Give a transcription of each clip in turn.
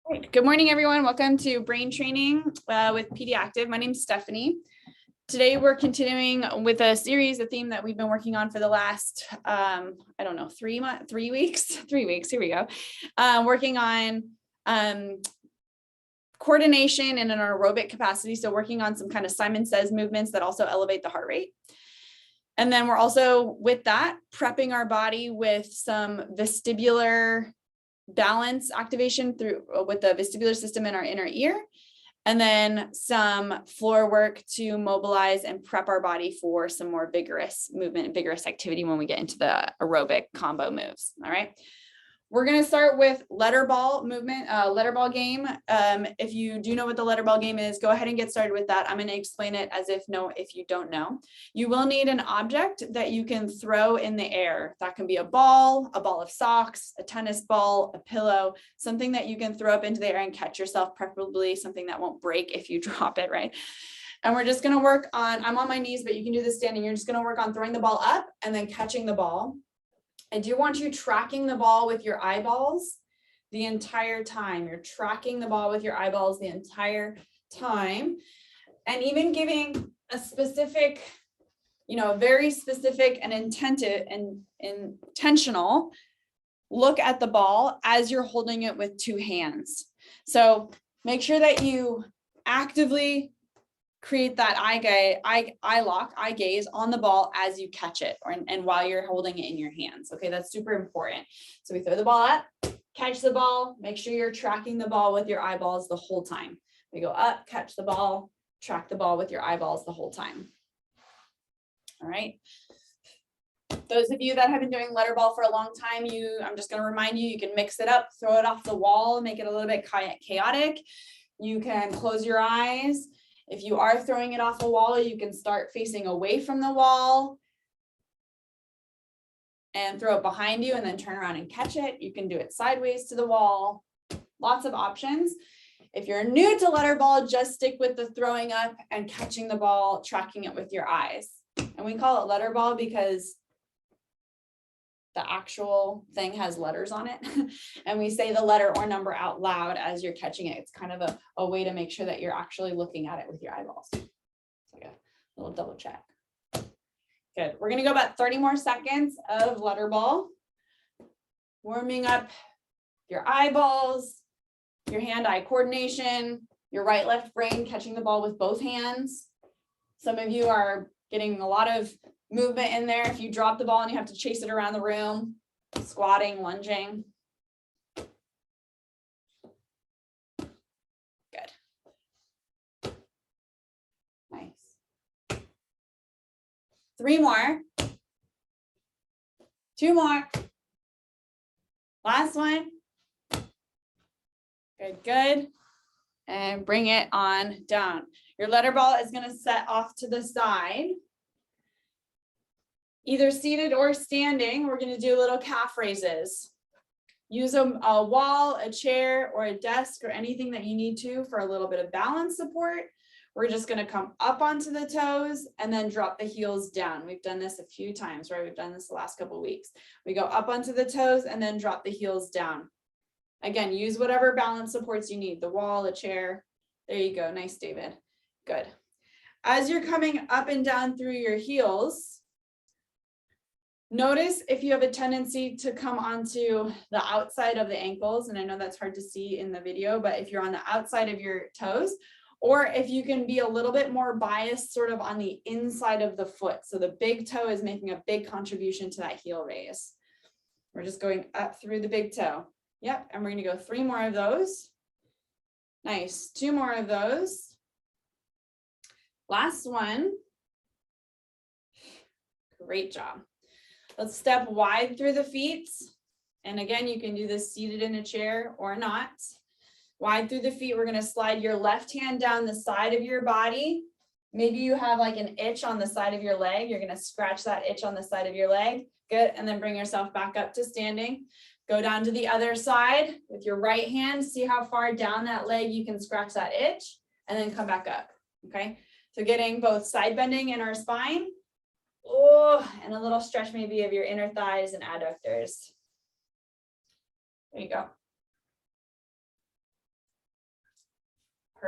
Great. Good morning, everyone. Welcome to Brain Training with PD Active. My name is Stephanie. Today, we're continuing with a series, a theme that we've been working on for the last, 3 weeks. 3 weeks. Here we go. Working on coordination in an aerobic capacity. So working on some kind of Simon Says movements that also elevate the heart rate. And then we're also, with that, prepping our body with some vestibular balance activation with the vestibular system in our inner ear, and then some floor work to mobilize and prep our body for some more vigorous movement, vigorous activity when we get into the aerobic combo moves. All right. We're going to start with letter ball movement, letter ball game. If you do know what the letter ball game is, go ahead and get started with that. I'm going to explain it as if you don't know. You will need an object that you can throw in the air. That can be a ball of socks, a tennis ball, a pillow, something that you can throw up into the air and catch yourself, preferably something that won't break if you drop it, right? And we're just going to work on, I'm on my knees, but you can do this standing. You're just going to work on throwing the ball up and then catching the ball. I do want you tracking the ball with your eyeballs the entire time. You're tracking the ball with your eyeballs the entire time, and even giving a specific, very specific and intentional look at the ball as you're holding it with two hands. So make sure that you actively create that eye gaze on the ball as you catch it and while you're holding it in your hands. Okay, that's super important. So we throw the ball up, catch the ball, make sure you're tracking the ball with your eyeballs the whole time. We go up, catch the ball, track the ball with your eyeballs the whole time. All right. Those of you that have been doing letter ball for a long time, I'm just going to remind you, you can mix it up, throw it off the wall, make it a little bit chaotic. You can close your eyes. If you are throwing it off a wall, you can start facing away from the wall and throw it behind you and then turn around and catch it. You can do it sideways to the wall. Lots of options. If you're new to letter ball, just stick with the throwing up and catching the ball, tracking it with your eyes. And we call it letter ball because the actual thing has letters on it. And we say the letter or number out loud as you're catching it. It's kind of a way to make sure that you're actually looking at it with your eyeballs. It's like a little double check. Good. We're going to go about 30 more seconds of letter ball. Warming up your eyeballs, your hand-eye coordination, your right-left brain catching the ball with both hands. Some of you are getting a lot of movement in there. If you drop the ball and you have to chase it around the room, squatting, lunging. Good. Nice. 3 more. 2 more. Last one. Good, good. And bring it on down. Your letter ball is going to set off to the side. Either seated or standing, we're going to do little calf raises. Use a wall, a chair, or a desk, or anything that you need to for a little bit of balance support. We're just going to come up onto the toes and then drop the heels down. We've done this a few times, right? We've done this the last couple of weeks. We go up onto the toes and then drop the heels down. Again, use whatever balance supports you need, the wall, a chair. There you go. Nice, David. Good. As you're coming up and down through your heels, notice if you have a tendency to come onto the outside of the ankles, and I know that's hard to see in the video, but if you're on the outside of your toes, or if you can be a little bit more biased sort of on the inside of the foot. So the big toe is making a big contribution to that heel raise. We're just going up through the big toe. Yep, and we're going to go 3 more of those. Nice, 2 more of those. Last one. Great job. Let's step wide through the feet. And again, you can do this seated in a chair or not. Wide through the feet, we're going to slide your left hand down the side of your body. Maybe you have like an itch on the side of your leg. You're going to scratch that itch on the side of your leg. Good. And then bring yourself back up to standing. Go down to the other side with your right hand. See how far down that leg you can scratch that itch and then come back up. Okay. So getting both side bending in our spine. Oh, and a little stretch maybe of your inner thighs and adductors. There you go.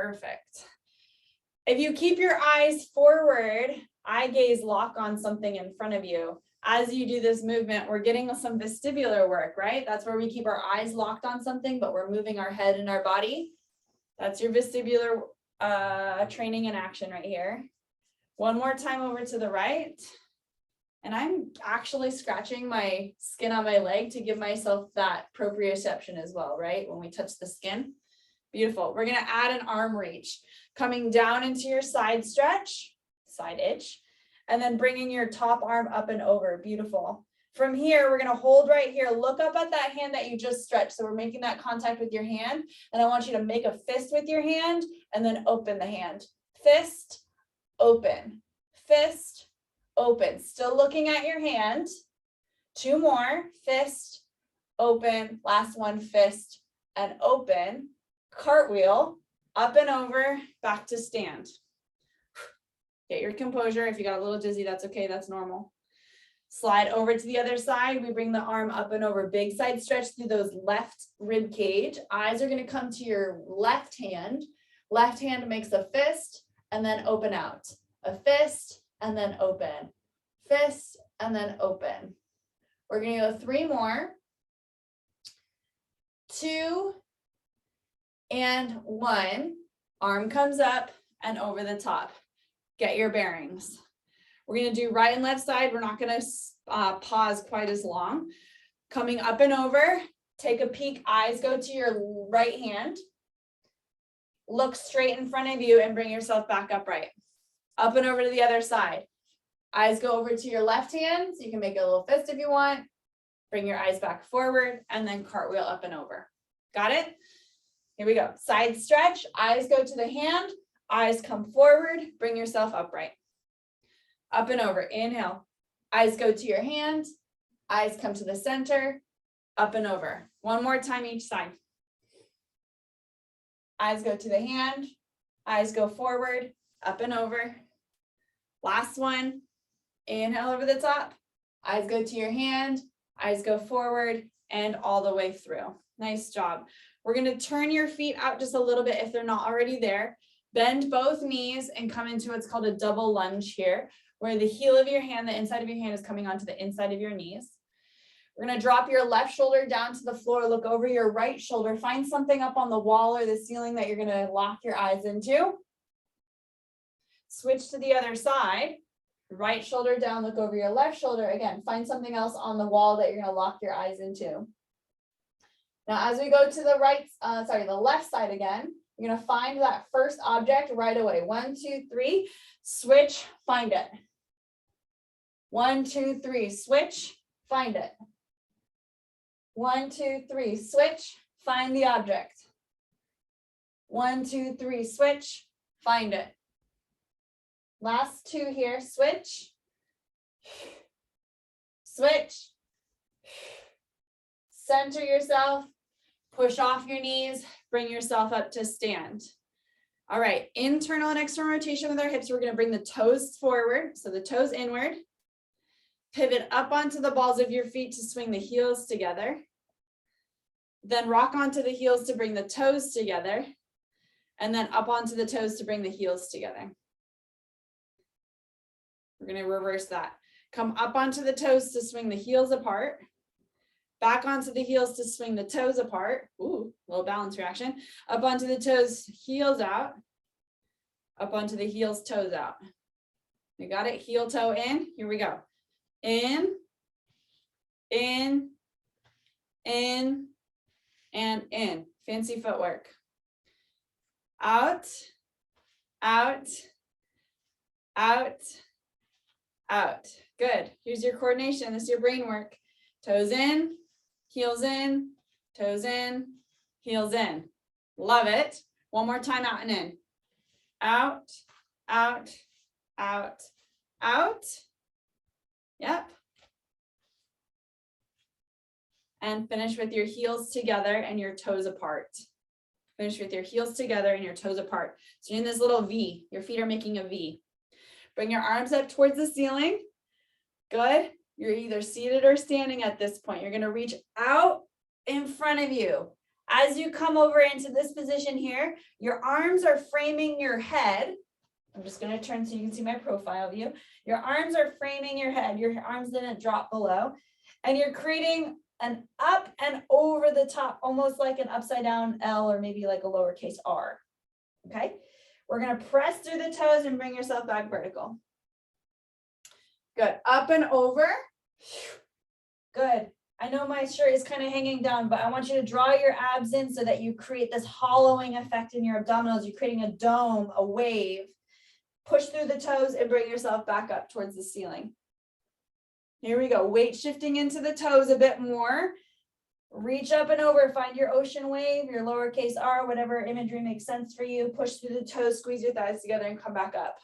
Perfect. If you keep your eyes forward, eye gaze lock on something in front of you. As you do this movement, we're getting some vestibular work, right? That's where we keep our eyes locked on something, but we're moving our head and our body. That's your vestibular training in action right here. One more time over to the right. And I'm actually scratching my skin on my leg to give myself that proprioception as well, right? When we touch the skin. Beautiful. We're going to add an arm reach, coming down into your side stretch, side itch, and then bringing your top arm up and over. Beautiful. From here, we're going to hold right here. Look up at that hand that you just stretched. So we're making that contact with your hand. And I want you to make a fist with your hand and then open the hand. Fist, open. Fist, open. Still looking at your hand. Two more. Fist, open. Last one, fist and open. Cartwheel, up and over, back to stand. Get your composure. If you got a little dizzy, that's okay. That's normal. Slide over to the other side. We bring the arm up and over. Big side stretch through those left rib cage. Eyes are going to come to your left hand. Left hand makes a fist and then open out. A fist and then open. Fist and then open. We're going to go 3 more. 2 and 1. Arm comes up and over the top. Get your bearings. We're going to do right and left side. We're not going to pause quite as long. Coming up and over, take a peek. Eyes go to your right hand. Look straight in front of you and bring yourself back upright. Up and over to the other side. Eyes go over to your left hand. So you can make a little fist if you want. Bring your eyes back forward and then cartwheel up and over. Got it? Here we go. Side stretch. Eyes go to the hand. Eyes come forward. Bring yourself upright. Up and over. Inhale. Eyes go to your hand. Eyes come to the center. Up and over. One more time each side. Eyes go to the hand. Eyes go forward. Up and over. Last one. Inhale over the top. Eyes go to your hand. Eyes go forward and all the way through. Nice job. We're going to turn your feet out just a little bit if they're not already there. Bend both knees and come into what's called a double lunge here, where the heel of your hand, the inside of your hand is coming onto the inside of your knees. We're going to drop your left shoulder down to the floor. Look over your right shoulder. Find something up on the wall or the ceiling that you're going to lock your eyes into. Switch to the other side. Right shoulder down, look over your left shoulder. Again, find something else on the wall that you're going to lock your eyes into. Now, as we go to the left side again, you're going to find that first object right away. 1, 2, 3, switch, find it. 1, 2, 3, switch, find it. 1, 2, 3, switch, find the object. 1, 2, 3, switch, find it. Last 2 here, switch, switch, center yourself, push off your knees, bring yourself up to stand. All right, internal and external rotation with our hips. We're going to bring the toes forward, so the toes inward. Pivot up onto the balls of your feet to swing the heels together. Then rock onto the heels to bring the toes together. And then up onto the toes to bring the heels together. We're going to reverse that. Come up onto the toes to swing the heels apart. Back onto the heels to swing the toes apart. Ooh, little balance reaction. Up onto the toes, heels out. Up onto the heels, toes out. You got it? Heel toe in. Here we go. In, in, in, and in. Fancy footwork. Out, out, out, out. Good. Here's your coordination. This is your brain work. Toes in, heels in, toes in, heels in. Love it. One more time, out and in. Out, out, out, out. Yep. And finish with your heels together and your toes apart. Finish with your heels together and your toes apart. So you're in this little V. Your feet are making a V. Bring your arms up towards the ceiling. Good. You're either seated or standing at this point. You're going to reach out in front of you. As you come over into this position here, your arms are framing your head. I'm just going to turn so you can see my profile view. Your arms are framing your head. Your arms didn't drop below. And you're creating an up and over the top, almost like an upside down L or maybe like a lowercase r. Okay. We're going to press through the toes and bring yourself back vertical. Good. Up and over. Good. I know my shirt is kind of hanging down, but I want you to draw your abs in so that you create this hollowing effect in your abdominals. You're creating a dome, a wave. Push through the toes and bring yourself back up towards the ceiling. Here we go. Weight shifting into the toes a bit more. Reach up and over. Find your ocean wave, your lowercase r, whatever imagery makes sense for you. Push through the toes, squeeze your thighs together and come back up.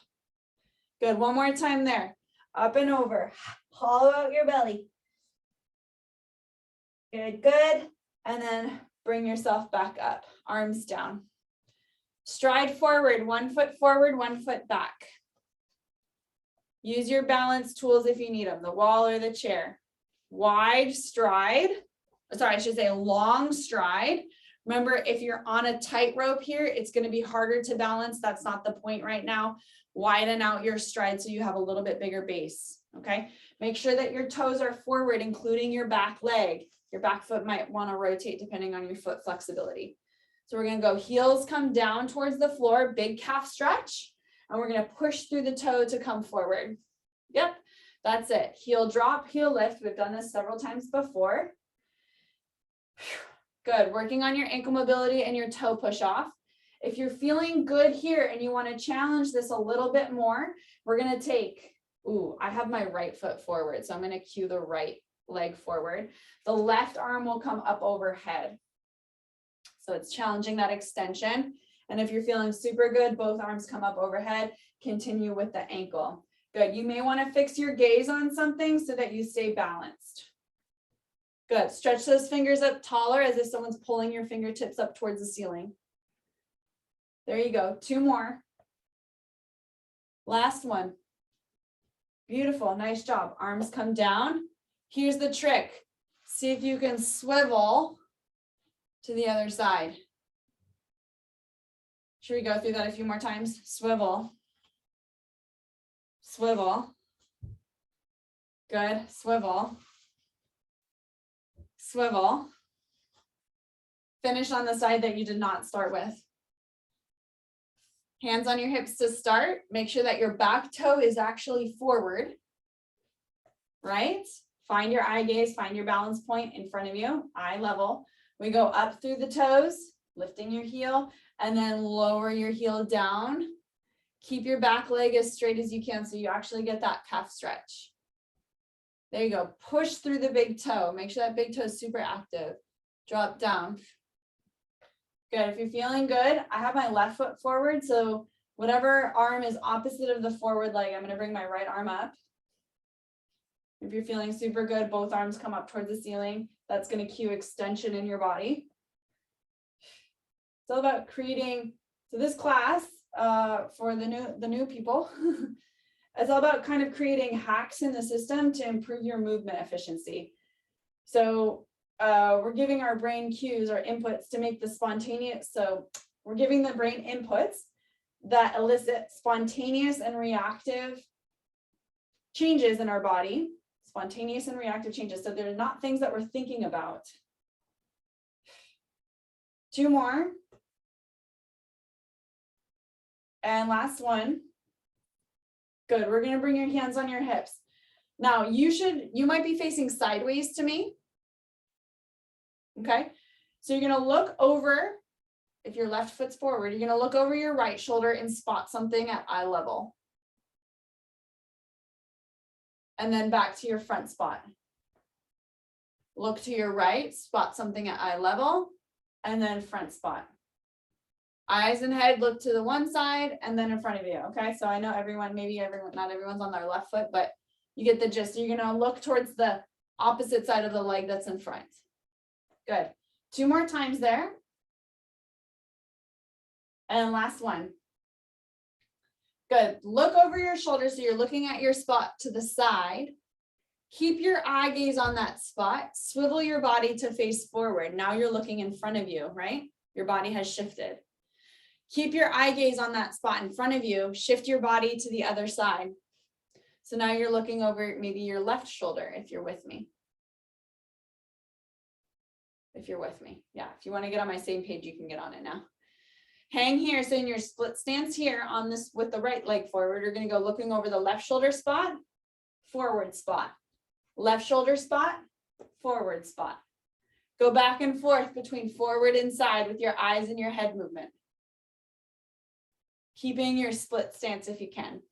Good. One more time there. Up and over. Hollow out your belly. Good, good. And then bring yourself back up. Arms down. Stride forward, 1 foot forward, 1 foot back. Use your balance tools if you need them, the wall or the chair. Wide stride. Sorry, I should say long stride. Remember, if you're on a tightrope here, it's going to be harder to balance. That's not the point right now. Widen out your stride so you have a little bit bigger base. Okay. Make sure that your toes are forward, including your back leg. Your back foot might want to rotate depending on your foot flexibility. So we're going to go heels come down towards the floor, big calf stretch, and we're going to push through the toe to come forward. Yep, that's it. Heel drop, heel lift. We've done this several times before. Good. Working on your ankle mobility and your toe push off. If you're feeling good here and you want to challenge this a little bit more, we're going to take, I have my right foot forward, so I'm going to cue the right leg forward. The left arm will come up overhead. So it's challenging that extension. And if you're feeling super good, both arms come up overhead, continue with the ankle. Good. You may want to fix your gaze on something so that you stay balanced. Good. Stretch those fingers up taller as if someone's pulling your fingertips up towards the ceiling. There you go. 2 more. Last one. Beautiful. Nice job. Arms come down. Here's the trick. See if you can swivel to the other side. Should we go through that a few more times? Swivel. Swivel. Good. Swivel. Swivel. Finish on the side that you did not start with. Hands on your hips to start. Make sure that your back toe is actually forward. Right? Find your eye gaze, find your balance point in front of you, eye level. We go up through the toes, lifting your heel, and then lower your heel down. Keep your back leg as straight as you can so you actually get that calf stretch. There you go. Push through the big toe. Make sure that big toe is super active. Drop down. Good. If you're feeling good, I have my left foot forward. So whatever arm is opposite of the forward leg, I'm going to bring my right arm up. If you're feeling super good, both arms come up towards the ceiling. That's going to cue extension in your body. It's all about creating, so this class for the new people, it's all about kind of creating hacks in the system to improve your movement efficiency. So we're giving our brain cues or inputs to make the spontaneous. So we're giving the brain inputs that elicit spontaneous and reactive changes in our body. Spontaneous and reactive changes. So they're not things that we're thinking about. 2 more. And last one. Good. We're going to bring your hands on your hips. Now you might be facing sideways to me. Okay. So you're going to look over, if your left foot's forward, you're going to look over your right shoulder and spot something at eye level. And then back to your front spot. Look to your right, spot something at eye level, and then front spot. Eyes and head look to the one side and then in front of you. Okay, so I know not everyone's on their left foot, but you get the gist. You're gonna look towards the opposite side of the leg that's in front. Good. 2 more times there. And last one. Good. Look over your shoulder so you're looking at your spot to the side. Keep your eye gaze on that spot. Swivel your body to face forward. Now you're looking in front of you, right? Your body has shifted. Keep your eye gaze on that spot in front of you. Shift your body to the other side. So now you're looking over maybe your left shoulder, if you're with me. If you're with me. Yeah, if you want to get on my same page, you can get on it now. Hang here. So in your split stance here on this with the right leg forward, you're going to go looking over the left shoulder spot, forward spot. Left shoulder spot, forward spot. Go back and forth between forward and side with your eyes and your head movement. Keeping your split stance if you can.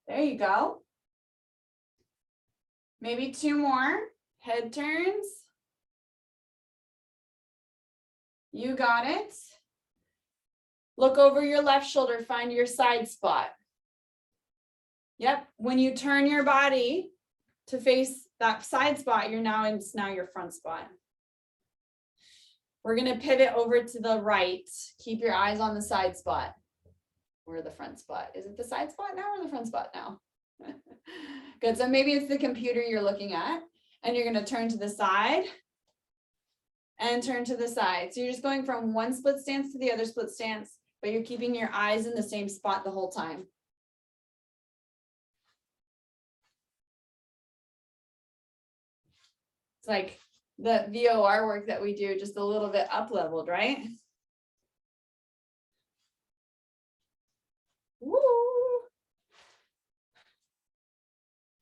There you go. Maybe 2 more. Head turns. You got it. Look over your left shoulder, find your side spot. Yep, when you turn your body to face that side spot, you're now in your front spot. We're gonna pivot over to the right. Keep your eyes on the side spot or the front spot. Is it the side spot now or the front spot now? Good, so maybe it's the computer you're looking at and you're gonna turn to the side and turn to the side. So you're just going from one split stance to the other split stance, but you're keeping your eyes in the same spot the whole time. It's like the VOR work that we do, just a little bit up leveled, right? Woo!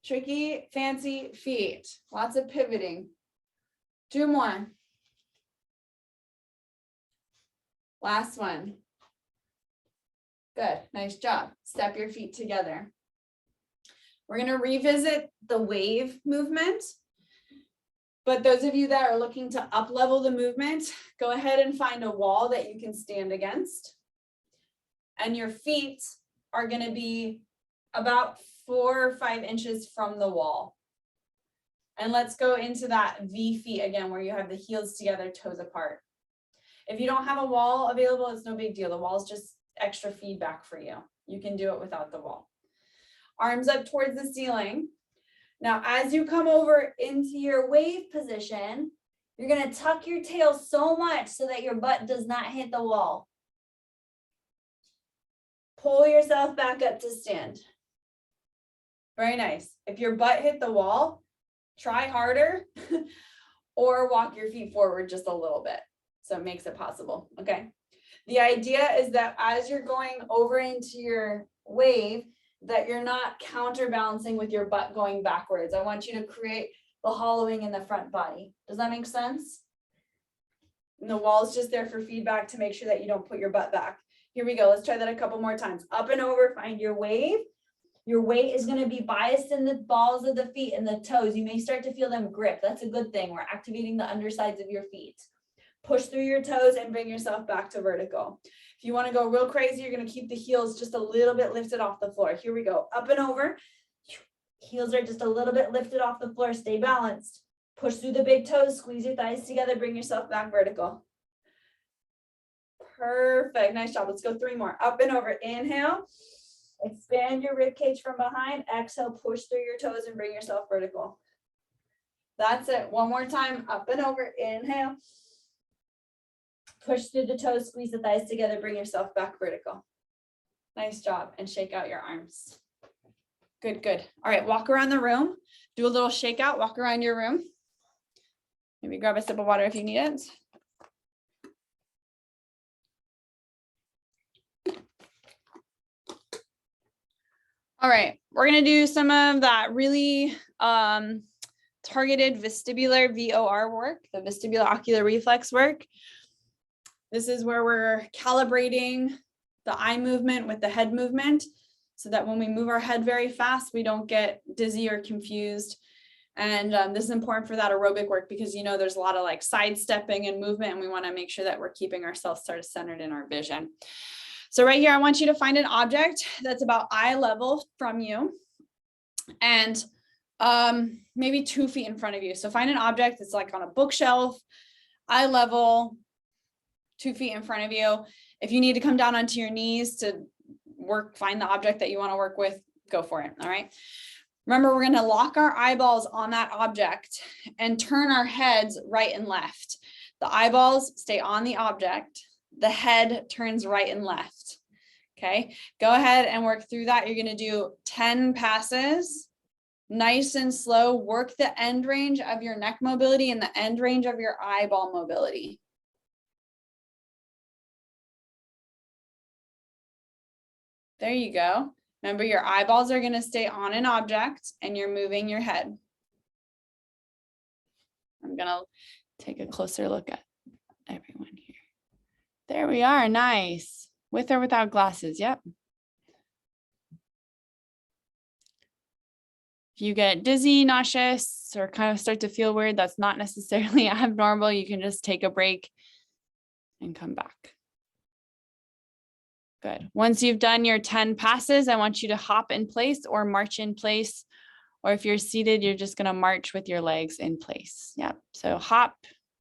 Tricky, fancy feet. Lots of pivoting. 2 more. Last one. Good, nice job. Step your feet together. We're gonna revisit the wave movement. But those of you that are looking to up level the movement, go ahead and find a wall that you can stand against. And your feet are going to be about 4 or 5 inches from the wall. And let's go into that V feet again, where you have the heels together, toes apart. If you don't have a wall available, it's no big deal. The wall is just extra feedback for you. You can do it without the wall. Arms up towards the ceiling. Now, as you come over into your wave position, you're going to tuck your tail so much so that your butt does not hit the wall. Pull yourself back up to stand. Very nice. If your butt hit the wall, try harder or walk your feet forward just a little bit. So it makes it possible. Okay. The idea is that as you're going over into your wave, that you're not counterbalancing with your butt going backwards. I want you to create the hollowing in the front body. Does that make sense? And the wall is just there for feedback to make sure that you don't put your butt back. Here we go. Let's try that a couple more times. Up and over, find your wave. Your weight is going to be biased in the balls of the feet and the toes. You may start to feel them grip. That's a good thing. We're activating the undersides of your feet. Push through your toes and bring yourself back to vertical. If you want to go real crazy, you're going to keep the heels just a little bit lifted off the floor. Here we go. Up and over. Heels are just a little bit lifted off the floor. Stay balanced. Push through the big toes. Squeeze your thighs together. Bring yourself back vertical. Perfect. Nice job. Let's go 3 more. Up and over. Inhale. Expand your rib cage from behind. Exhale. Push through your toes and bring yourself vertical. That's it. One more time. Up and over. Inhale. Push through the toes, squeeze the thighs together, bring yourself back vertical. Nice job. And shake out your arms. Good, good. All right, walk around the room. Do a little shake out, walk around your room. Maybe grab a sip of water if you need it. All right, we're gonna do some of that really targeted vestibular VOR work, the vestibular ocular reflex work. This is where we're calibrating the eye movement with the head movement so that when we move our head very fast, we don't get dizzy or confused. And this is important for that aerobic work because, you know, there's a lot of like sidestepping and movement, and we want to make sure that we're keeping ourselves sort of centered in our vision. So right here, I want you to find an object that's about eye level from you and maybe 2 feet in front of you. So find an object that's like on a bookshelf, eye level, 2 feet in front of you. If you need to come down onto your knees to find the object that you want to work with, go for it. All right. Remember, we're going to lock our eyeballs on that object and turn our heads right and left. The eyeballs stay on the object. The head turns right and left. Okay, go ahead and work through that. You're going to do 10 passes, nice and slow. Work the end range of your neck mobility and the end range of your eyeball mobility. There you go. Remember, your eyeballs are going to stay on an object and you're moving your head. I'm going to take a closer look at everyone here. There we are. Nice. With or without glasses. Yep. If you get dizzy, nauseous, or kind of start to feel weird, that's not necessarily abnormal. You can just take a break and come back. Good. Once you've done your 10 passes, I want you to hop in place or march in place. Or if you're seated, you're just going to march with your legs in place. Yeah. So hop,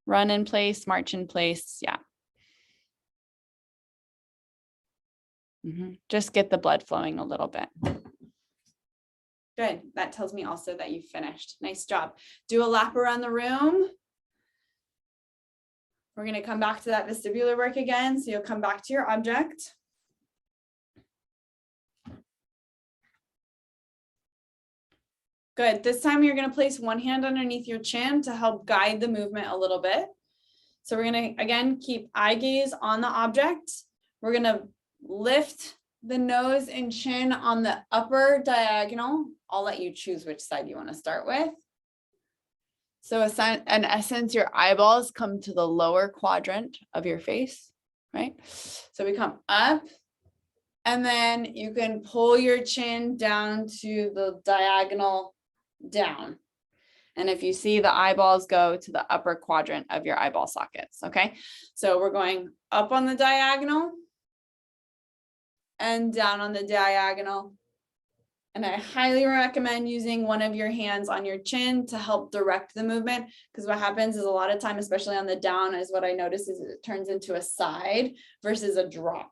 run in place, march in place. Yeah. Just get the blood flowing a little bit. Good. That tells me also that you've finished. Nice job. Do a lap around the room. We're going to come back to that vestibular work again. So you'll come back to your object. Good. This time you're going to place one hand underneath your chin to help guide the movement a little bit. So we're going to, again, keep eye gaze on the object. We're going to lift the nose and chin on the upper diagonal. I'll let you choose which side you want to start with. So in essence, your eyeballs come to the lower quadrant of your face, right? So we come up. And then you can pull your chin down to the diagonal down. And if you see, the eyeballs go to the upper quadrant of your eyeball sockets. Okay. So we're going up on the diagonal and down on the diagonal. And I highly recommend using one of your hands on your chin to help direct the movement, because what happens is a lot of time, especially on the down, is what I notice is it turns into a side versus a drop.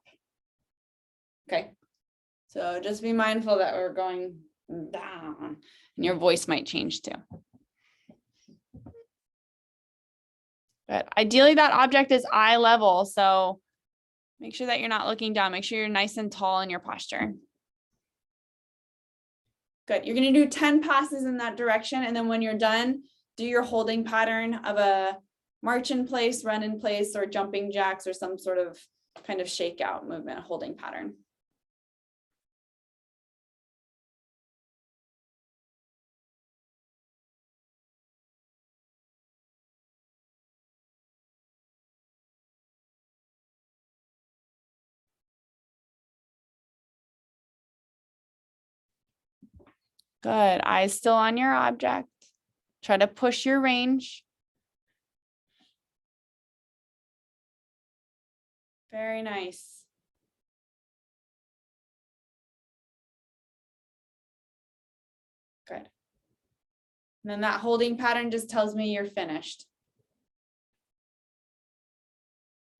Okay. So just be mindful that we're going down, and your voice might change too. But ideally that object is eye level. So make sure that you're not looking down. Make sure you're nice and tall in your posture. Good. You're going to do 10 passes in that direction. And then when you're done, do your holding pattern of a march in place, run in place, or jumping jacks, or some sort of kind of shakeout movement, holding pattern. Good. Eyes still on your object. Try to push your range. Very nice. Good. And then that holding pattern just tells me you're finished.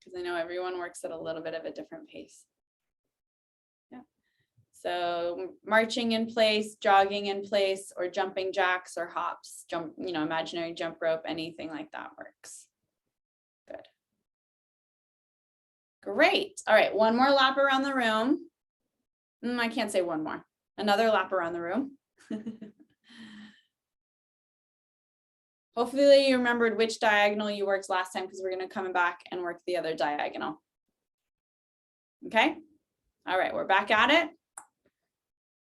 Because I know everyone works at a little bit of a different pace. Yeah. So marching in place, jogging in place, or jumping jacks or hops, jump, imaginary jump rope, anything like that works. Good. Great. All right, one more lap around the room. I can't say one more. Another lap around the room. Hopefully you remembered which diagonal you worked last time, because we're going to come back and work the other diagonal. Okay. All right, we're back at it.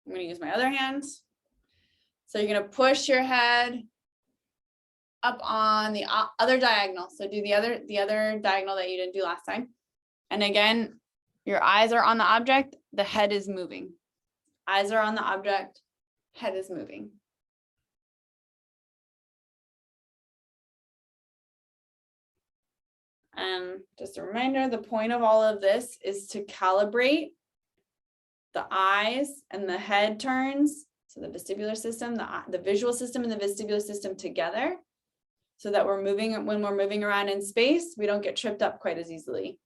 I'm going to use my other hand. So you're going to push your head up on the other diagonal. So do the other diagonal that you didn't do last time. And again, your eyes are on the object, the head is moving. Eyes are on the object, head is moving. Just a reminder, the point of all of this is to calibrate the eyes and the head turns, so the vestibular system, the visual system and the vestibular system together, so that when we're moving around in space, we don't get tripped up quite as easily.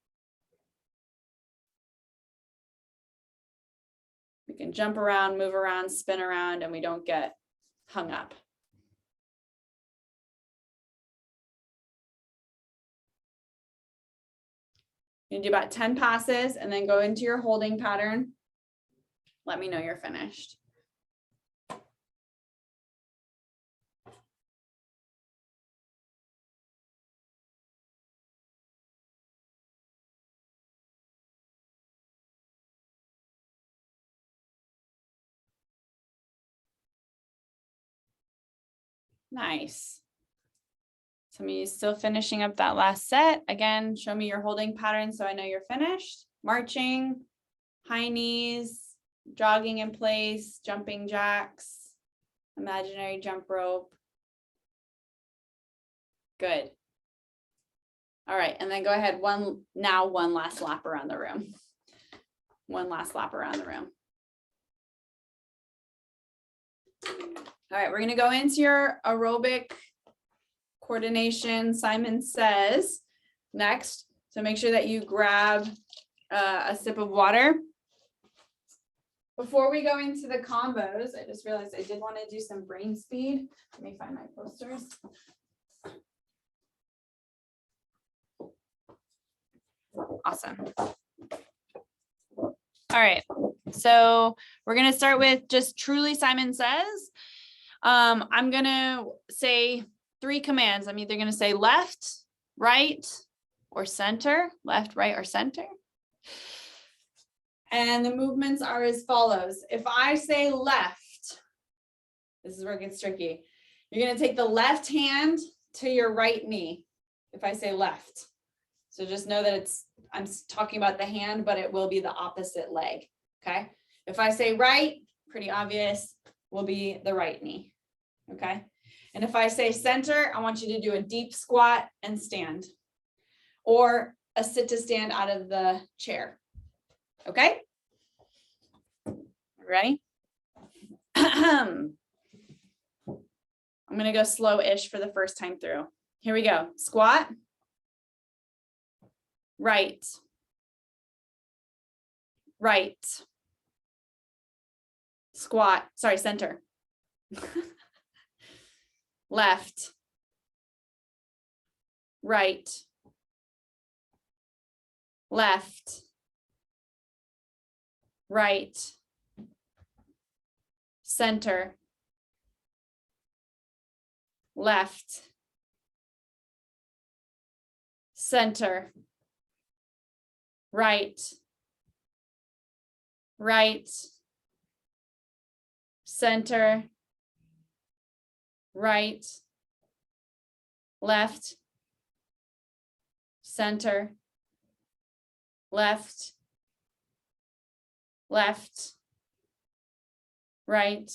can jump around, move around, spin around, and we don't get hung up. You can do about 10 passes and then go into your holding pattern. Let me know you're finished. Nice. Some of you still finishing up that last set. Again, show me your holding pattern so I know you're finished. Marching, high knees, jogging in place, jumping jacks, imaginary jump rope. Good. All right, and then go ahead one last lap around the room. One last lap around the room. All right, we're gonna go into your aerobic coordination, Simon Says, next. So make sure that you grab a sip of water. Before we go into the combos, I just realized I did want to do some brain speed. Let me find my posters. Awesome. All right, so we're gonna start with just truly Simon Says. I'm gonna say 3 commands. I'm either gonna say left, right, or center, left, right, or center. And the movements are as follows. If I say left, this is where it gets tricky. You're gonna take the left hand to your right knee. If I say left. So just know that I'm talking about the hand, but it will be the opposite leg, okay? If I say right, pretty obvious, will be the right knee, okay? And if I say center, I want you to do a deep squat and stand, or a sit to stand out of the chair, okay? Ready? I'm gonna go slow-ish for the first time through. Here we go, squat. Right, right, squat, sorry, center, left, right, left, right, center, left, center, right, right, center, right, left, center, left, left, right,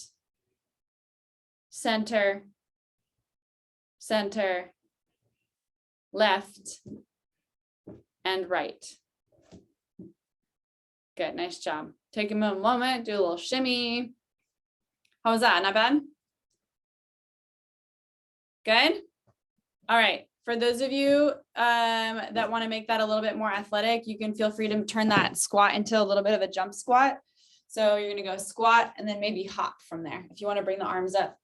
center, center, left, and right. Good, nice job. Take a moment, do a little shimmy. How was that? Not bad? Good? All right, for those of you that want to make that a little bit more athletic, you can feel free to turn that squat into a little bit of a jump squat. So you're gonna go squat and then maybe hop from there. If you want to bring the arms up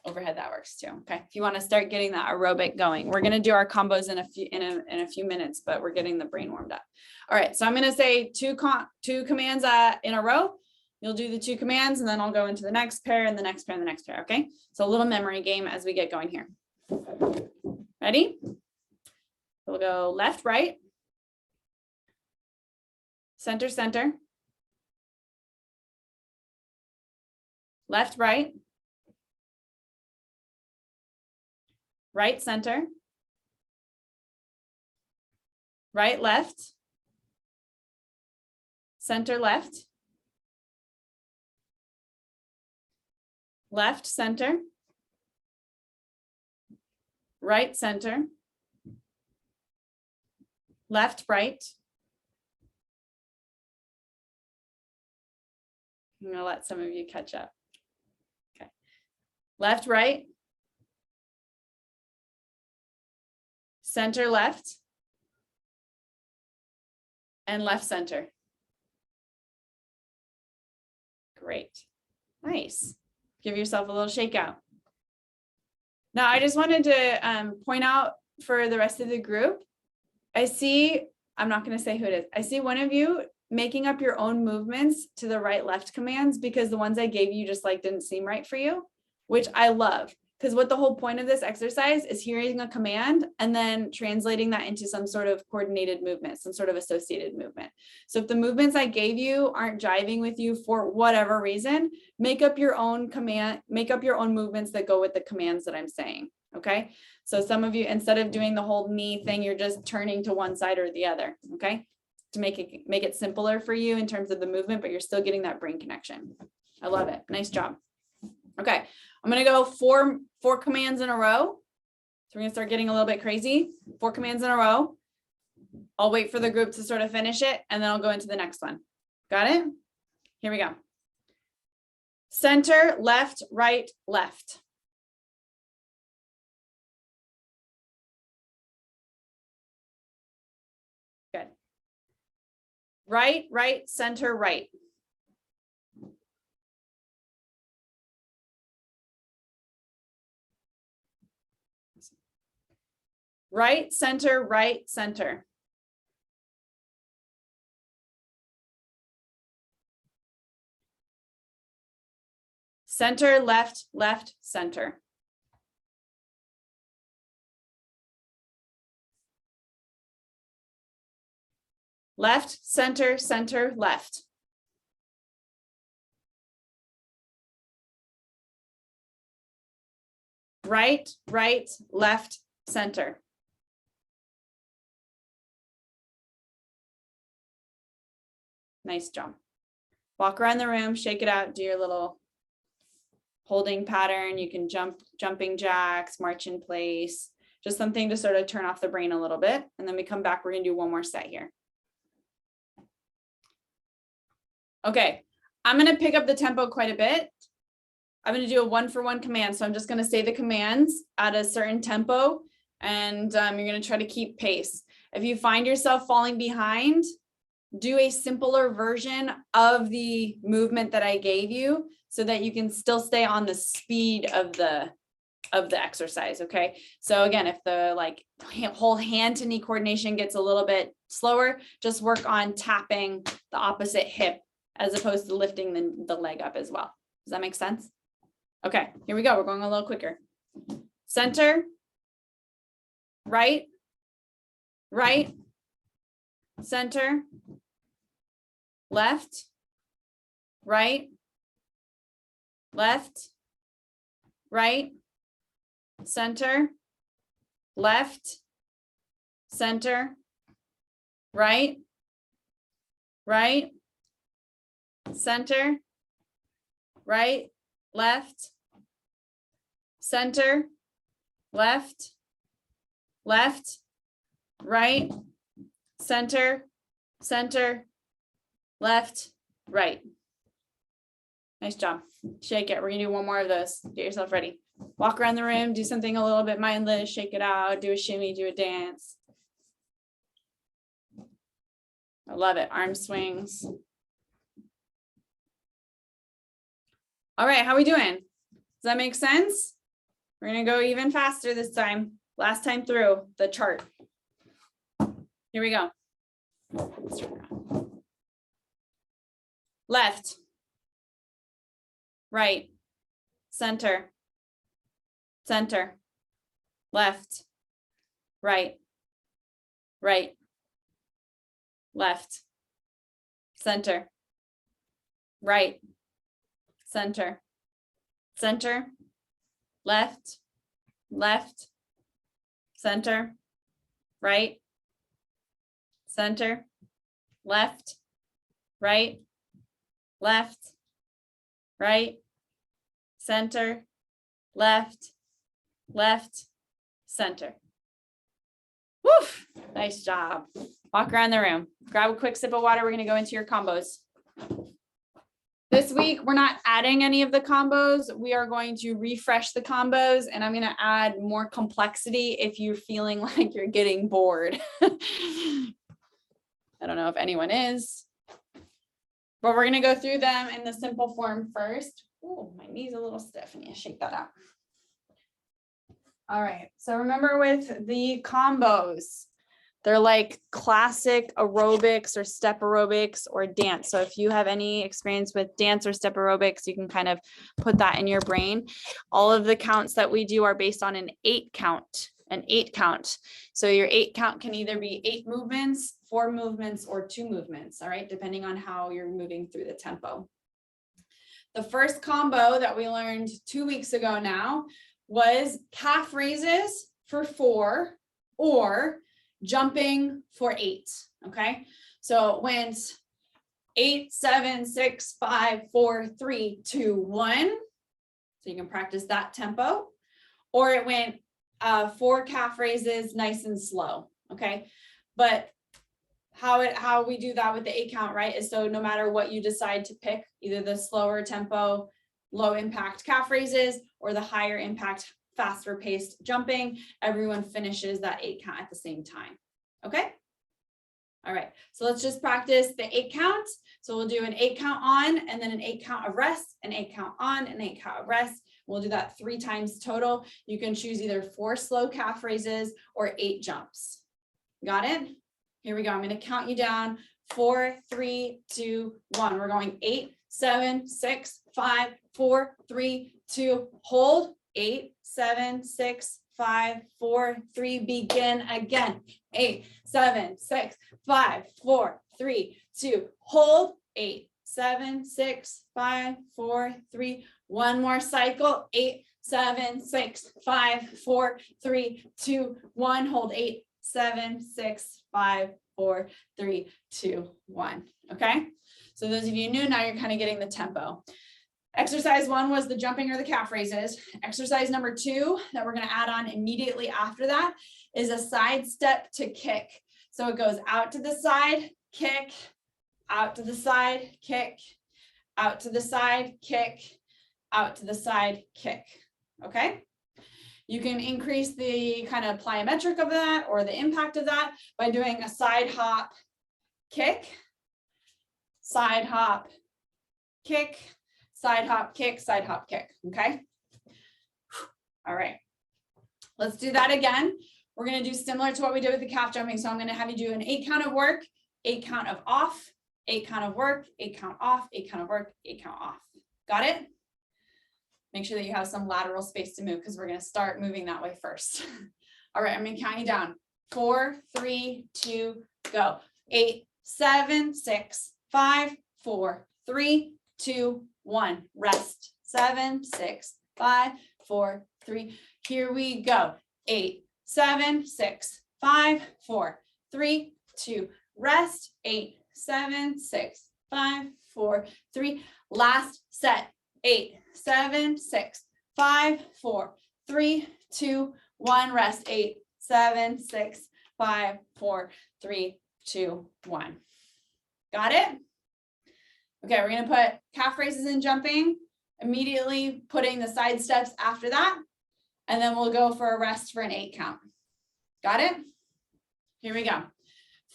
overhead, that works too. Okay, if you want to start getting that aerobic going, we're gonna do our combos in a few minutes, but we're getting the brain warmed up. All right, so I'm gonna say two commands in a row. You'll do the 2 commands and then I'll go into the next pair and the next pair and the next pair, okay? So a little memory game as we get going here. Ready? We'll go left, right, center, center, left, right, right, center, right, left, center, left, left, center, right, center, left, right. I'm gonna let some of you catch up. Okay. Left, right, center, left, and left, center. Great. Nice. Give yourself a little shakeout. Now, I just wanted to point out for the rest of the group, I see, I'm not going to say who it is. I see one of you making up your own movements to the right left commands because the ones I gave you just like didn't seem right for you, which I love. Because what the whole point of this exercise is hearing a command and then translating that into some sort of coordinated movement, some sort of associated movement. So if the movements I gave you aren't jiving with you for whatever reason, make up your own command, make up your own movements that go with the commands that I'm saying. Okay. So some of you, instead of doing the whole knee thing, you're just turning to one side or the other. Okay. To make it simpler for you in terms of the movement, but you're still getting that brain connection. I love it. Nice job. Okay. I'm going to go four commands in a row. So we're going to start getting a little bit crazy. 4 commands in a row. I'll wait for the group to sort of finish it, and then I'll go into the next one. Got it? Here we go. Center, left, right, left. Good. Right, right, center, right. Right, center, right, center. Center, left, left, center. Left, center, center, left. Right, right, left, center. Nice job. Walk around the room, shake it out, do your little holding pattern. You can jumping jacks, march in place, just something to sort of turn off the brain a little bit. And then we come back, we're gonna do one more set here. Okay, I'm gonna pick up the tempo quite a bit. I'm gonna do a 1-for-1 command. So I'm just gonna say the commands at a certain tempo, and you're gonna try to keep pace. If you find yourself falling behind, do a simpler version of the movement that I gave you so that you can still stay on the speed of the exercise. Okay. So again, if the whole hand to knee coordination gets a little bit slower, just work on tapping the opposite hip as opposed to lifting the leg up as well. Does that make sense? Okay, here we go. We're going a little quicker. Center, right, right, center, left, right, left, right, center, left, center, right, right, center, right, left, center, left, left, right, center, center, left, right. Nice job. Shake it. We're gonna do one more of those. Get yourself ready. Walk around the room, do something a little bit mindless, shake it out, do a shimmy, do a dance. I love it. Arm swings. All right, how are we doing? Does that make sense? We're gonna go even faster this time. Last time through the chart. Here we go. Left, right, center, center, left, right, right, left, center, right, center, center, left, left, center, right, center, left, right, left, right, center, left, left, center. Woof, nice job. Walk around the room. Grab a quick sip of water. We're going to go into your combos. This week, we're not adding any of the combos. We are going to refresh the combos, and I'm going to add more complexity if you're feeling like you're getting bored. I don't know if anyone is. but we're going to go through them in the simple form first. Oh, my knee's a little stiff. I need to shake that out. All right. So remember with the combos, they're like classic aerobics or step aerobics or dance. So if you have any experience with dance or step aerobics, you can kind of put that in your brain. All of the counts that we do are based on an 8 count, an 8 count. So your 8 count can either be 8 movements, 4 movements, or 2 movements, all right, depending on how you're moving through the tempo. The first combo that we learned 2 weeks ago now was calf raises for 4 or jumping for 8, okay? So it went 8, 7, 6, 5, 4, 3, 2, 1. So you can practice that tempo. Or it went 4 calf raises, nice and slow, okay? But how we do that with the 8 count, right, is so no matter what you decide to pick, either the slower tempo, low impact calf raises, or the higher impact, faster paced jumping, everyone finishes that 8 count at the same time. Okay. All right. So let's just practice the 8 count. So we'll do an 8 count on, and then an 8 count of rest, an 8 count on, an 8 count of rest. We'll do that 3 times total. You can choose either 4 slow calf raises or 8 jumps. Got it? Here we go. I'm going to count you down. 4, 3, 2, 1. We're going 8, 7, 6, 5, 4, 3, 2, hold. 8, 7, 6, 5, 4, 3, begin again. 8, 7, 6, 5, 4, 3, 2, hold. 8, 7, 6, 5, 4, 3, one more cycle. 8, 7, 6, 5, 4, 3, 2, 1, hold. 8, 7, 6, 5, 4, 3, 2, 1. Okay. So those of you new, now you're kind of getting the tempo. Exercise 1 was the jumping or the calf raises. Exercise number 2 that we're going to add on immediately after that is a side step to kick. So it goes out to the side, kick, out to the side, kick, out to the side, kick, out to the side, kick. Okay. You can increase the kind of plyometric of that or the impact of that by doing a side hop, kick, side hop, kick, side hop, kick, side hop, kick. Okay. All right. Let's do that again. We're going to do similar to what we did with the calf jumping. So I'm going to have you do an 8 count of work, 8 count of off, 8 count of work, 8 count off, 8 count of work, 8 count off. Got it? Make sure that you have some lateral space to move because we're going to start moving that way first. All right, I'm going to count you down. 4, 3, 2, go. 8, 7, 6, 5, 4, 3, 2, 1. Rest. 7, 6, 5, 4, 3. Here we go. 8, 7, 6, 5, 4, 3, 2. Rest. 8, 7, 6, 5, 4, 3. Last set. 8, 7, 6, 5, 4, 3, 2, 1. Rest. 8, 7, 6, 5, 4, 3, 2, 1. Got it? Okay, we're going to put calf raises and jumping, immediately putting the side steps after that, and then we'll go for a rest for an 8 count. Got it? Here we go.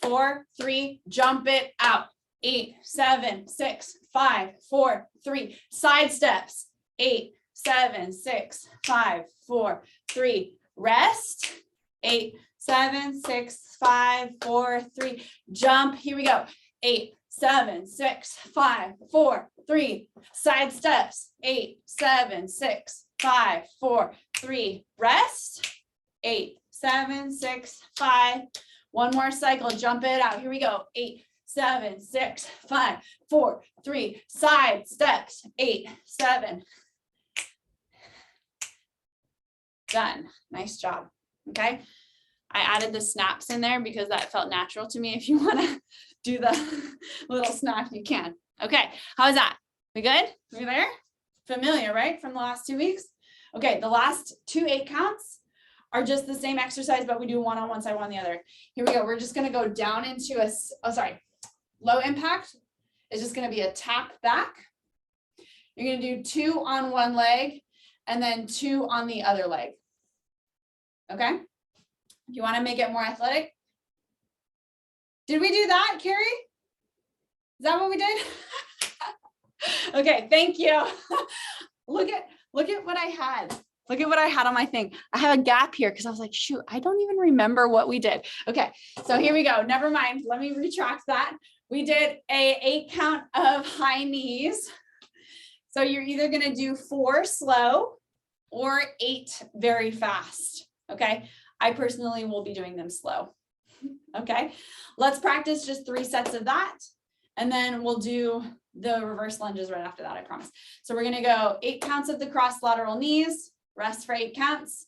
4, 3, jump it out. 8, 7, 6, 5, 4, 3, side steps. 8, 7, 6, 5, 4, 3, rest. 8, 7, 6, 5, 4, 3, jump. Here we go. 8, 7, 6, 5, 4, 3, side steps. 8, 7, 6, 5, 4, 3, rest. 8, 7, 6, 5. One more cycle, jump it out. Here we go. 8, 7, 6, 5, 4, 3, side steps. 8, 7. Done. Nice job. Okay. I added the snaps in there because that felt natural to me. If you want to do the little snap, you can. Okay. How's that? We good? We there? Familiar, right? From the last 2 weeks? Okay. The last 2 8 counts are just the same exercise, but we do one on one side, one on the other. Here we go. We're just going to go down into low impact is just going to be a tap back. You're going to do 2 on one leg and then 2 on the other leg. Okay. If you want to make it more athletic. Did we do that, Carrie? Is that what we did? Okay, thank you. Look at what I had. Look at what I had on my thing. I have a gap here because I was like, shoot, I don't even remember what we did. Okay, so here we go. Never mind. Let me retract that. We did a 8 count of high knees. So you're either going to do 4 slow or 8 very fast. Okay, I personally will be doing them slow. Okay, let's practice just 3 sets of that. And then we'll do the reverse lunges right after that, I promise. So we're going to go 8 counts of the cross lateral knees, rest for 8 counts,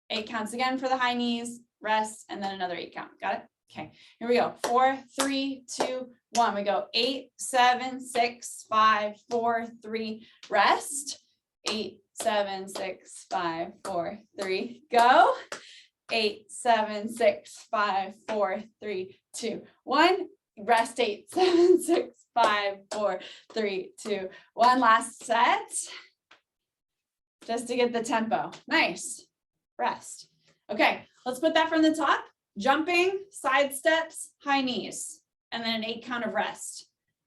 8 counts again for the high knees, rest, and then another 8 count. Got it? Okay, here we go. 4, 3, 2, 1. We go 8, 7, 6, 5, 4, 3, rest. 8, 7, 6, 5, 4, 3, go. 8, 7, 6, 5, 4, 3, 2, 1. Rest. 8, 7, 6, 5, 4, 3, 2, 1. Last set. Just to get the tempo. Nice. Rest. Okay, let's put that from the top. Jumping, side steps, high knees, and then an 8 count of rest.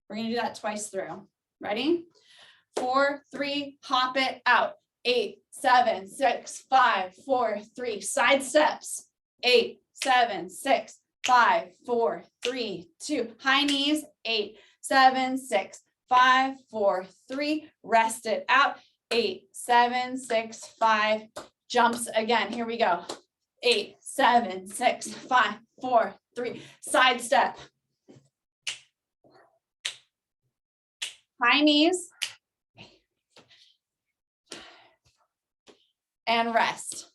We're going to do that twice through. Ready? 4, 3, hop it out. 8, 7, 6, 5, 4, 3. Side steps. 8, 7, 6, 5, 4, 3, 2. High knees. 8, 7, 6, 5, 4, 3. Rest it out. 8, 7, 6, 5. Jumps again. Here we go. 8, 7, 6, 5, 4, 3. Side step. High knees. And rest.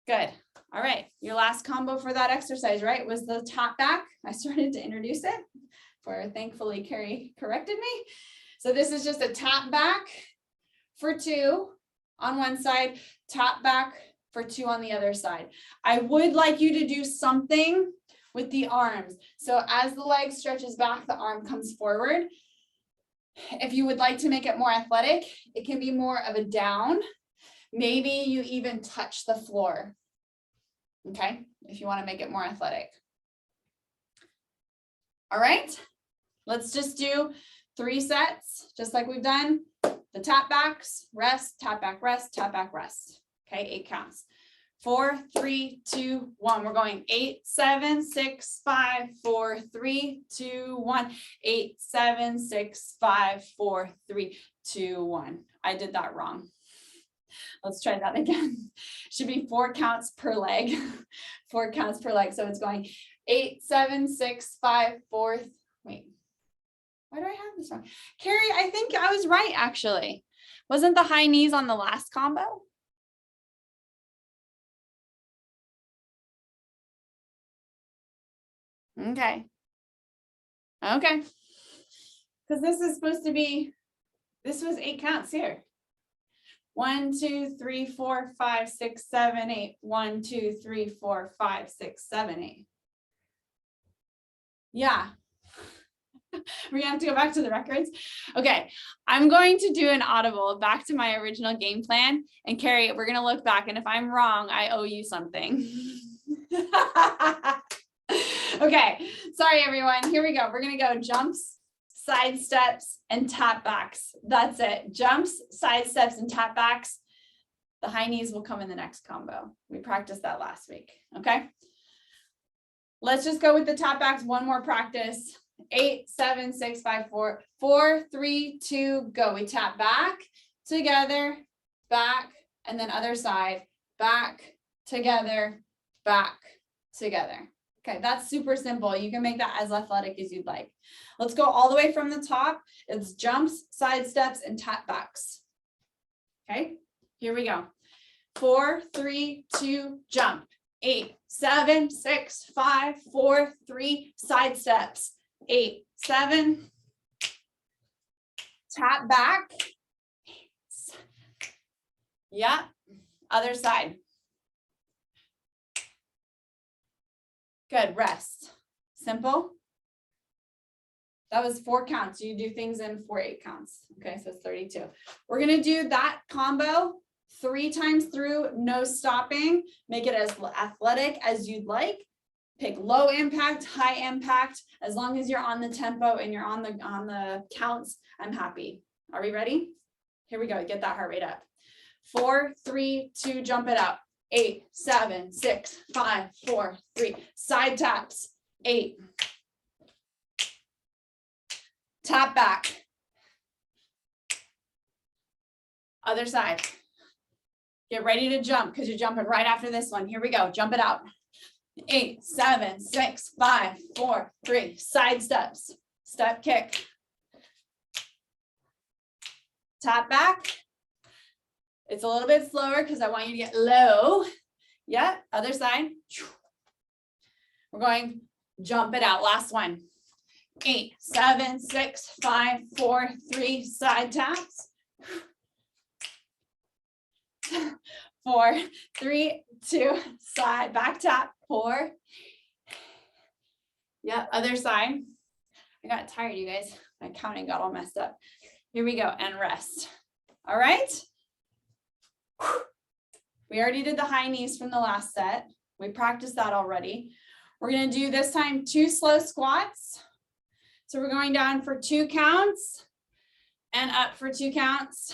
Good. All right. Your last combo for that exercise, right, was the top back. I started to introduce it, for thankfully Carrie corrected me. So this is just a top back for 2 on one side, top back for 2 on the other side. I would like you to do something with the arms. So as the leg stretches back, the arm comes forward. If you would like to make it more athletic, it can be more of a down. Maybe you even touch the floor. Okay, if you want to make it more athletic. All right, let's just do 3 sets, just like we've done. The tap backs, rest, tap back, rest, tap back, rest. Okay, 8 counts. 4, 3, 2, 1. We're going 8, 7, 6, 5, 4, 3, 2, 1. 8, 7, 6, 5, 4, 3, 2, 1. I did that wrong. Let's try that again. Should be 4 counts per leg. 4 counts per leg. So it's going 8, 7, 6, 5, 4. Wait. Why do I have this wrong? Carrie, I think I was right, actually. Wasn't the high knees on the last combo? Okay. Okay. Because this is supposed to be, this was 8 counts here. 1, 2, 3, 4, 5, 6, 7, 8. 1, 2, 3, 4, 5, 6, 7, 8. Yeah. We're gonna have to go back to the records. Okay, I'm going to do an audible back to my original game plan. And Carrie, we're gonna look back, and if I'm wrong, I owe you something. Okay, sorry everyone. Here we go. We're gonna go jumps, side steps, and tap backs. That's it. Jumps, side steps, and tap backs. The high knees will come in the next combo. We practiced that last week. Okay. Let's just go with the tap backs. One more practice. 8, 7, 6, 5, 4, 4, 3, 2, go. We tap back, together, back, and then other side, back, together, back, together. Okay, that's super simple. You can make that as athletic as you'd like. Let's go all the way from the top. It's jumps, side steps, and tap backs. Okay, here we go. 4, 3, 2, jump. 8, 7, 6, 5, 4, 3, side steps. 8, 7, tap back. Yeah, other side. Good, rest. Simple. That was 4 counts. You do things in 4 8 counts. Okay, so it's 32. We're gonna do that combo 3 times through, no stopping. Make it as athletic as you'd like. Pick low impact, high impact. As long as you're on the tempo and you're on the counts, I'm happy. Are we ready? Here we go. Get that heart rate up. 4, 3, 2, jump it out. 8, 7, 6, 5, 4, 3. Side taps. 8. Tap back. Other side. Get ready to jump because you're jumping right after this one. Here we go. Jump it out. 8, 7, 6, 5, 4, 3. Side steps. Step kick. Tap back. It's a little bit slower because I want you to get low. Yeah, other side. We're going jump it out. Last one. 8, 7, 6, 5, 4, 3. Side taps. 4, 3, 2. Side back tap. 4. Yeah, other side. I got tired, you guys. My counting got all messed up. Here we go, and rest. All right. We already did the high knees from the last set. We practiced that already. We're going to do this time 2 slow squats. So we're going down for 2 counts and up for 2 counts,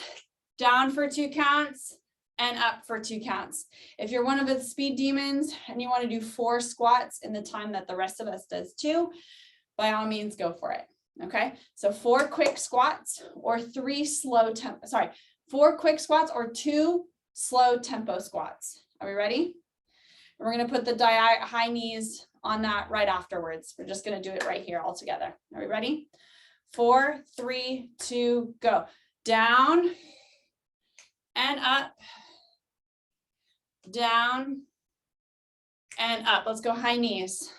down for 2 counts and up for 2 counts. If you're one of the speed demons and you want to do 4 squats in the time that the rest of us does too, by all means, go for it. Okay. So 4 quick squats or 4 quick squats or 2 slow tempo squats. Are we ready? We're going to put the high knees on that right afterwards. We're just going to do it right here all together. Are we ready? 4, 3, 2, go. Down and up, down and up. Let's go high knees.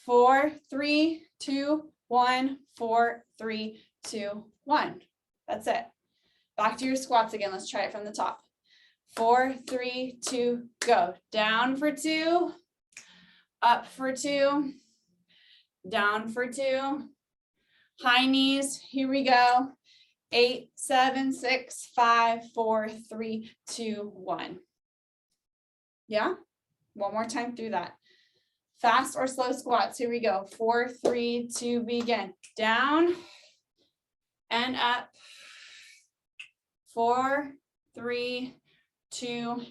4, 3, 2, 1, 4, 3, 2, 1. That's it. Back to your squats again. Let's try it from the top. 4, 3, 2, go. Down for 2, up for 2, down for 2. High knees. Here we go. 8, 7, 6, 5, 4, 3, 2, 1. Yeah? One more time through that. Fast or slow squats. Here we go. 4, 3, 2, begin. Down and up. 4, 3, 2,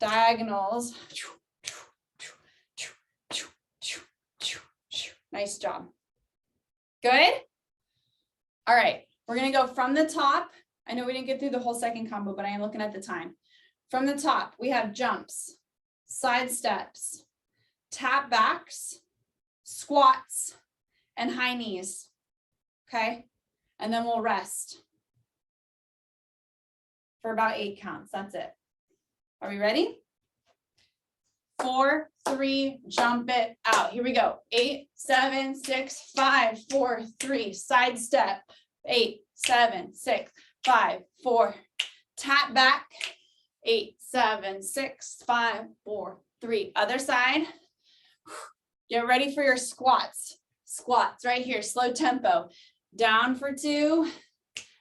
diagonals. Nice job. Good? All right. We're going to go from the top. I know we didn't get through the whole second combo, but I am looking at the time. From the top, we have jumps, side steps, tap backs, squats, and high knees. Okay? And then we'll rest for about 8 counts. That's it. Are we ready? 4, 3, jump it out. Here we go. 8, 7, 6, 5, 4, 3. Side step. 8, 7, 6, 5, 4. Tap back. 8, 7, 6, 5, 4, 3. Other side. Get ready for your squats. Squats right here. Slow tempo. Down for 2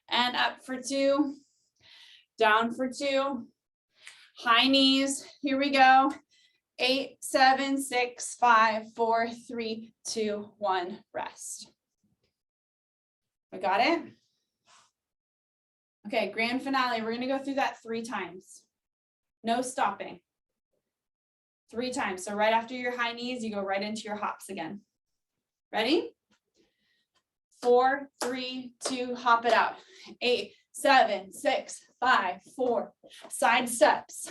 and up for 2. Down for 2. High knees. Here we go. 8, 7, 6, 5, 4, 3, 2, 1. Rest. We got it? Okay, grand finale. We're going to go through that 3 times. No stopping. 3 times. So right after your high knees, you go right into your hops again. Ready? 4, 3, 2, hop it out. 8, 7, 6, 5, 4. Side steps.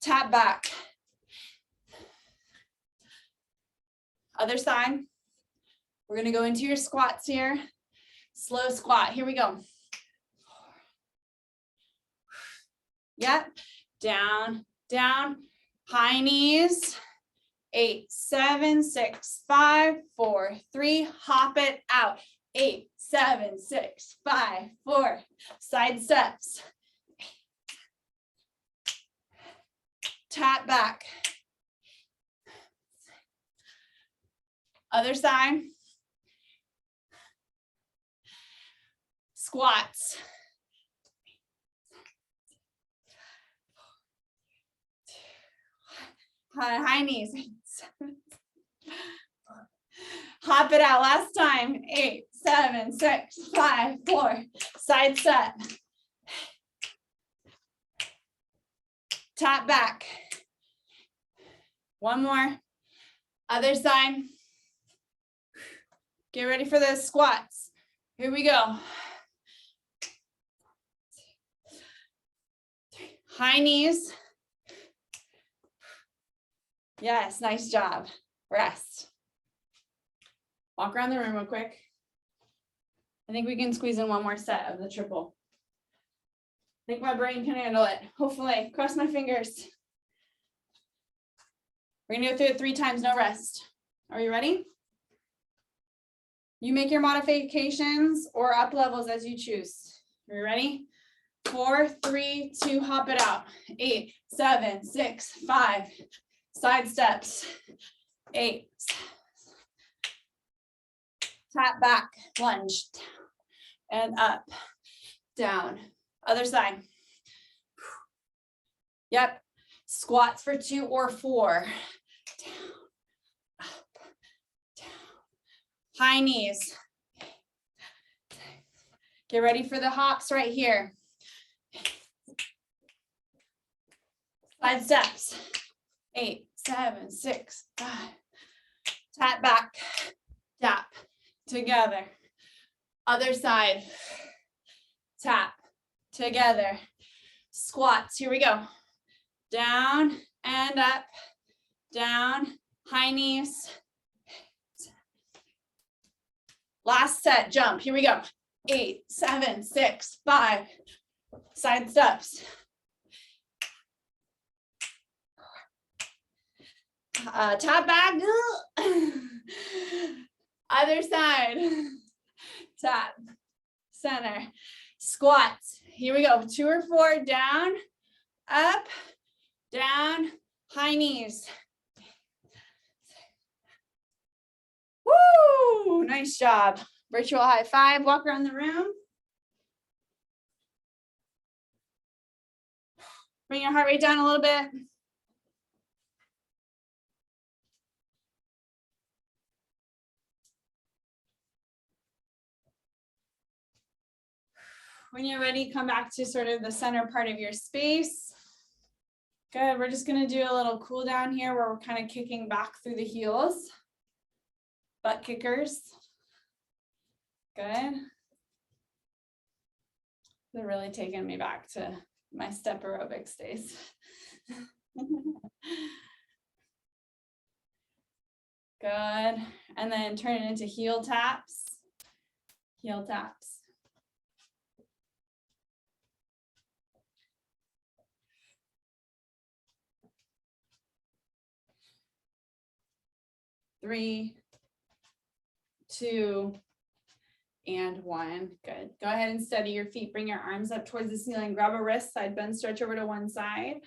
Tap back. Other side. We're going to go into your squats here. Slow squat. Here we go. Yep. Down, down. High knees. 8, 7, 6, 5, 4, 3. Hop it out. 8, 7, 6, 5, 4. Side steps. Tap back. Other side. Squats. High knees. Hop it out. Last time. 8, 7, 6, 5, 4. Side step. Tap back. One more. Other side. Get ready for those squats. Here we go. High knees. Yes, nice job. Rest. Walk around the room real quick. I think we can squeeze in one more set of the triple. I think my brain can handle it. Hopefully, cross my fingers. We're gonna go through it 3 times, no rest. Are you ready? You make your modifications or up levels as you choose. Are you ready? 4, 3, 2, hop it out. 8, 7, 6, 5. Side steps. 8. Tap back, lunge, and up, down. Other side. Yep. Squats for 2 or 4. Down, up, down. High knees. Get ready for the hops right here. Side steps. 8, 7, 6, 5. Tap back, tap. Together. Other side. Tap. Together. Squats. Here we go. Down and up. Down. High knees. Last set. Jump. Here we go. 8, 7, 6, 5. Side steps. Tap back. Other side. Tap. Center. Squats. Here we go. 2 or 4. Down. Up. Down. High knees. Woo! Nice job. Virtual high five. Walk around the room. Bring your heart rate down a little bit. When you're ready, come back to sort of the center part of your space. Good. We're just going to do a little cool down here where we're kind of kicking back through the heels. Butt kickers. Good. They're really taking me back to my step aerobics days. Good. And then turn it into heel taps. Heel taps. Three, 2, and 1. Good. Go ahead and steady your feet. Bring your arms up towards the ceiling. Grab a wrist, side bend, stretch over to one side.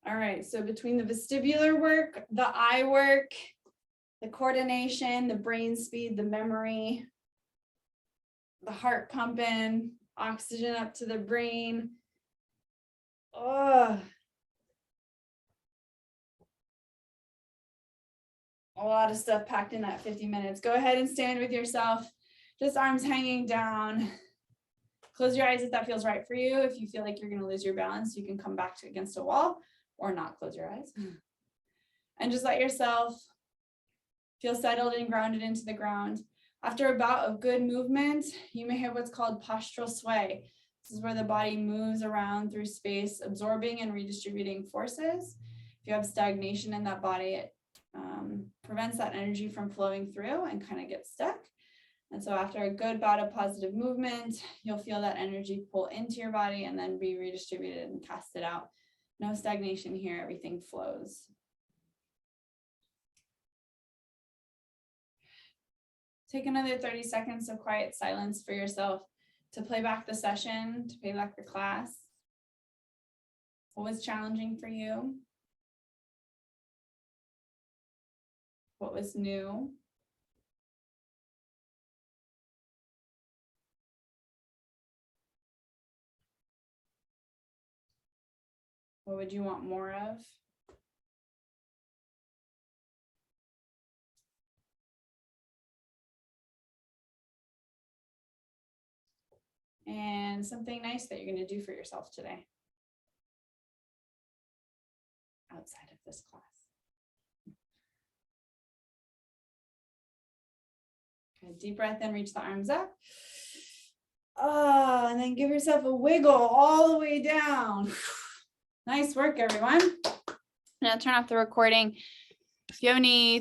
All right. So between the vestibular work, the eye work, the coordination, the brain speed, the memory, the heart pumping, oxygen up to the brain. Oh, a lot of stuff packed in that 50 minutes. Go ahead and stand with yourself, just arms hanging down. Close your eyes if that feels right for you. If you feel like you're going to lose your balance, you can come back to against a wall or not close your eyes. And just let yourself feel settled and grounded into the ground. After a bout of good movement, you may have what's called postural sway. This is where the body moves around through space, absorbing and redistributing forces. If you have stagnation in that body, it prevents that energy from flowing through and kind of gets stuck. And so after a good bout of positive movement, you'll feel that energy pull into your body and then be redistributed and cast it out. No stagnation here, everything flows. Take another 30 seconds of quiet silence for yourself to play back the session, to play back the class. What was challenging for you? What was new? What would you want more of? and something nice that you're going to do for yourself today outside of this class. Okay, deep breath in, reach the arms up. Oh, and then give yourself a wiggle all the way down. Nice work, everyone. Now turn off the recording. If you have any